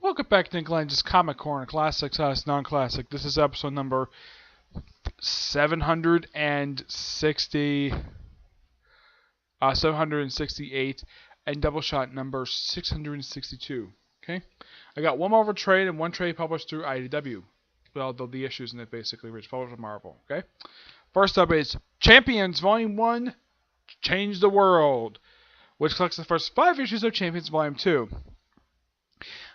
Welcome back to Lenz's Comic Corner, Classics, Non-Classic. This is episode number 768, and Doubleshot number 662. Okay, I got one Marvel trade and one trade published through IDW. Well, the issues in it basically, which published with Marvel. Okay, first up is Champions Volume 1, Change the World, which collects the first 5 issues of Champions Volume 2.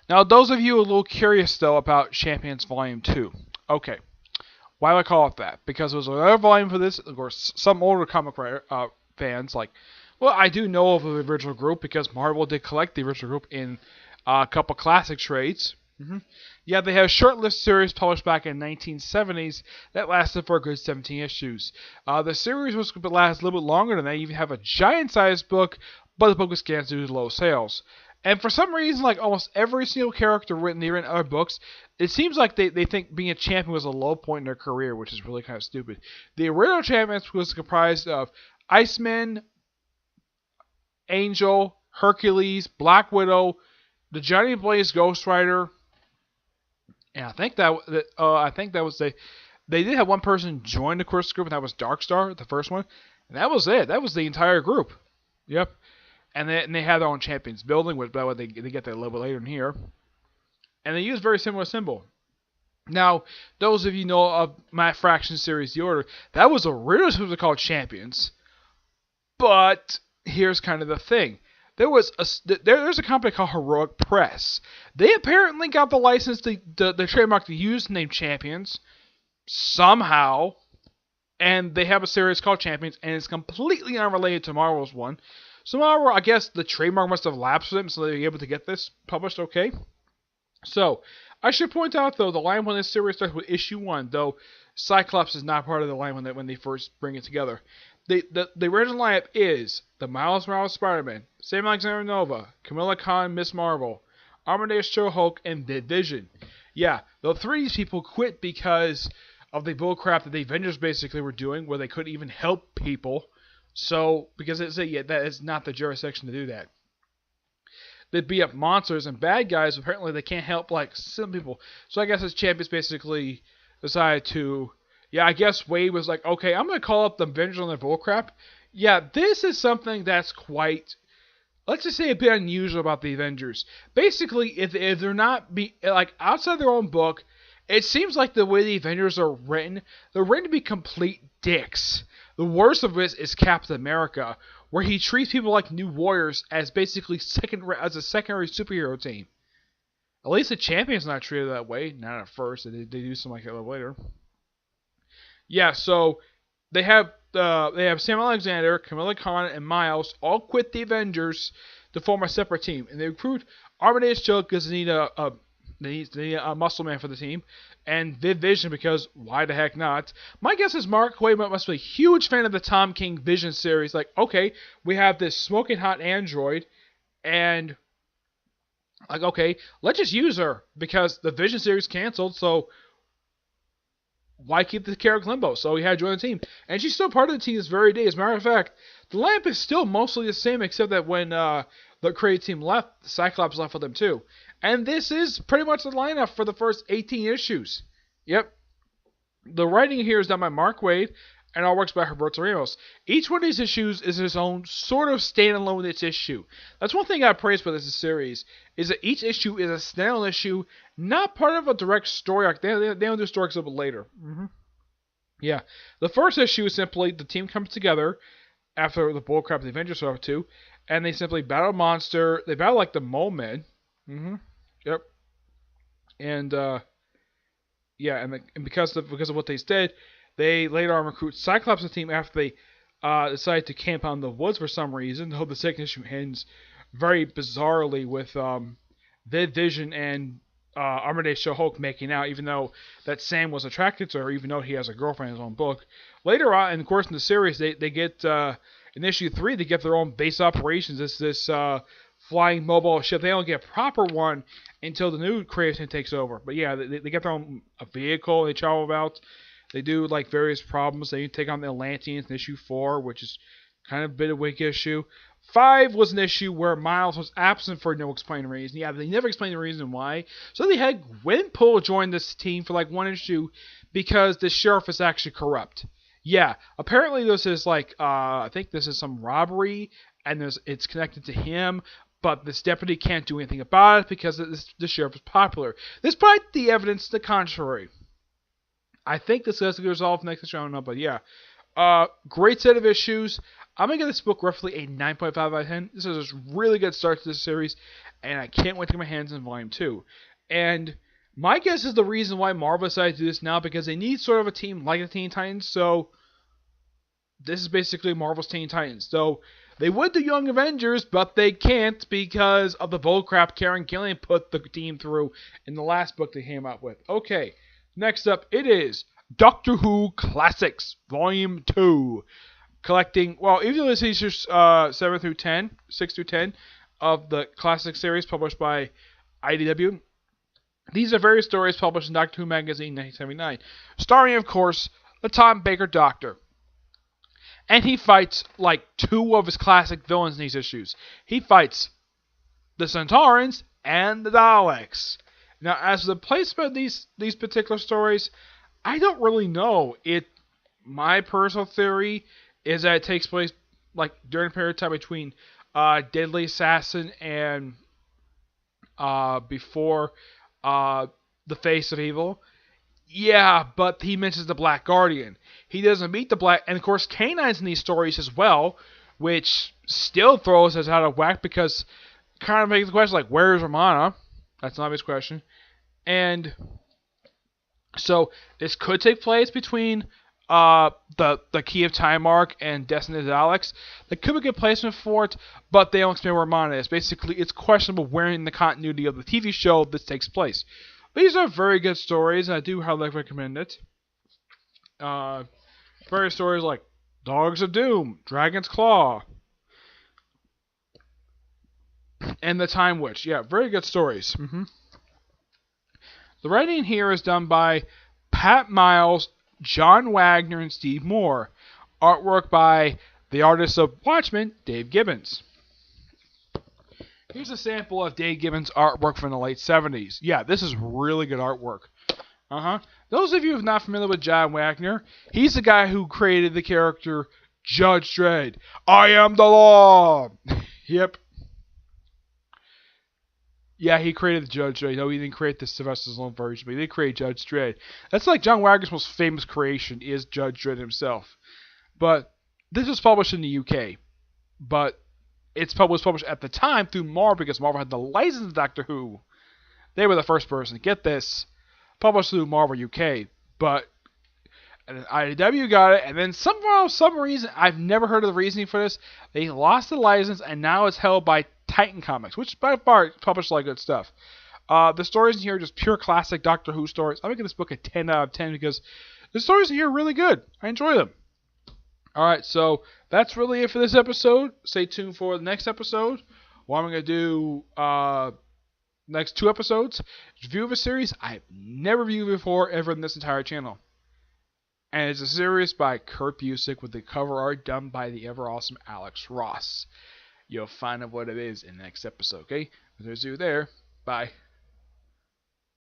Now, those of you a little curious, though, about Champions Volume 2. Okay. Why do I call it that? Because there was another volume for this. Of course, some older comic writer, fans, I do know of the original group because Marvel did collect the original group in a couple classic trades. Yeah, they had a short-lived series published back in the 1970s that lasted for a good 17 issues. The series was going to last a little bit longer than that. You even have a giant-sized book, but the book was canceled due to low sales. And for some reason, like almost every single character written in other books, it seems like they think being a champion was a low point in their career, which is really kind of stupid. The original champions was comprised of Iceman, Angel, Hercules, Black Widow, the Johnny Blaze Ghost Rider, and I think that was they did have one person join the Chris group, and that was Darkstar, the first one, and that was it. That was the entire group. Yep. And they have their own champions building, which they get that a little bit later in here. And they use a very similar symbol. Now, those of you know of my Fraction series, The Order, that was originally supposed to be called Champions. But here's kind of the thing. There's a company called Heroic Press. They apparently got the license, the trademark to use the name Champions somehow. And they have a series called Champions, and it's completely unrelated to Marvel's one. So Marvel, I guess the trademark must have lapsed for them, so they were able to get this published okay. So, I should point out, though, the line when this series starts with issue 1, though Cyclops is not part of the line when they first bring it together. The original lineup is the Miles Morales Spider-Man, Sam Alexander Nova, Kamala Khan, Miss Marvel, Amadeus Cho Hulk, and Vision. Yeah, the 3 of these people quit because of the bullcrap that the Avengers basically were doing, where they couldn't even help people. So, because that is not the jurisdiction to do that. They beat up monsters and bad guys. Apparently, they can't help, some people. So, I guess his champions basically decided to... Yeah, I guess Wade was like, okay, I'm going to call up the Avengers on their bullcrap. Yeah, this is something that's quite... Let's just say a bit unusual about the Avengers. Basically, if they're not... outside their own book, it seems like the way the Avengers are written, they're written to be complete dicks. The worst of this is Captain America, where he treats people like New Warriors as basically a secondary superhero team. At least the Champion's not treated that way. Not at first. They do something like that a little later. Yeah, so they have Sam Alexander, Kamala Khan, and Miles all quit the Avengers to form a separate team, and they recruit Amadeus Cho because they need a muscle man for the team, and Vision because why the heck not? My guess is Mark Waid must be a huge fan of the Tom King Vision series. Like, okay, we have this smoking hot android, and okay, let's just use her because the Vision series canceled, so why keep the character limbo? So he had to join the team, and she's still part of the team this very day. As a matter of fact, the lineup is still mostly the same, except that when the creative team left, Cyclops left with them too. And this is pretty much the lineup for the first 18 issues. Yep. The writing here is done by Mark Waid, and all works by Roberto Ramos. Each one of these issues is its own sort of standalone its issue. That's one thing I praise about this series, is that each issue is a standalone issue, not part of a direct story arc. They don't do story arcs a little bit later. Yeah. The first issue is simply the team comes together after the bullcrap the Avengers are up to, and they simply battle a monster. They battle like the Mole Men. Yep. And yeah, and because of what they did, they later on recruit Cyclops' team after they decide to camp out in the woods for some reason. The second issue ends very bizarrely with Vision and Amadeus Cho Hulk making out, even though that Sam was attracted to her, even though he has a girlfriend in his own book. Later on, and of course in the series, they get in issue 3 they get their own base operations. This flying mobile ship. They don't get a proper one until the new creative team takes over. But yeah, they get their own vehicle. They travel about. They do various problems. They take on the Atlanteans in issue 4, which is kind of a bit of a weak issue. 5 was an issue where Miles was absent for no explained reason. Yeah, they never explained the reason why. So they had Gwenpool join this team for like one issue because the sheriff is actually corrupt. Yeah, apparently this is like, I think this is some robbery, and it's connected to him, but this deputy can't do anything about it because the sheriff is popular. Despite the evidence to the contrary. I think this has to be resolved next issue, I don't know, but yeah. Great set of issues. I'm going to give this book roughly a 9.5 out of 10. This is a really good start to this series, and I can't wait to get my hands on Volume 2. And my guess is the reason why Marvel decided to do this now, because they need sort of a team like the Teen Titans, so this is basically Marvel's Teen Titans. So they would do Young Avengers, but they can't because of the bullcrap Karen Gillian put the team through in the last book they came out with. Okay, next up, it is Doctor Who Classics, Volume 2. Collecting, well, even though this is 7 through 10, 6 through 10 of the classic series published by IDW. These are various stories published in Doctor Who magazine 1979, starring, of course, the Tom Baker Doctor. And he fights like 2 of his classic villains in these issues. He fights the Centaurans and the Daleks. Now, as for the placement of these particular stories, I don't really know. My personal theory is that it takes place like during a period of time between Deadly Assassin and before the Face of Evil. Yeah, but he mentions the Black Guardian. He doesn't meet the Black, and of course K-9's in these stories as well, which still throws us out of whack because kind of makes the question like, where is Romana? That's an obvious question. And so this could take place between the Key of Time arc and Destiny of the Daleks. There could be a good placement for it, but they don't explain where Romana is. Basically, it's questionable where in the continuity of the TV show this takes place. These are very good stories, and I do highly recommend it. Various stories like Dogs of Doom, Dragon's Claw, and The Time Witch. Yeah, very good stories. The writing here is done by Pat Miles, John Wagner, and Steve Moore. Artwork by the artist of Watchmen, Dave Gibbons. Here's a sample of Dave Gibbons' artwork from the late 70s. Yeah, this is really good artwork. Those of you who are not familiar with John Wagner, he's the guy who created the character Judge Dredd. I am the law! Yep. Yeah, he created the Judge Dredd. No, he didn't create the Sylvester Stallone version, but he did create Judge Dredd. That's like John Wagner's most famous creation is Judge Dredd himself. But this was published in the UK. But it was published at the time through Marvel because Marvel had the license to Doctor Who. They were the first person to get this. Published through Marvel UK. But and then IDW got it, and then somehow, some reason, I've never heard of the reasoning for this, they lost the license, and now it's held by Titan Comics, which by far published a lot of good stuff. The stories in here are just pure classic Doctor Who stories. I'm going to give this book a 10 out of 10 because the stories in here are really good. I enjoy them. Alright, so that's really it for this episode. Stay tuned for the next episode. What I'm going to do next 2 episodes, review of a series I've never reviewed before ever in this entire channel. And it's a series by Kurt Busiek with the cover art done by the ever awesome Alex Ross. You'll find out what it is in the next episode, okay? There's you there. Bye.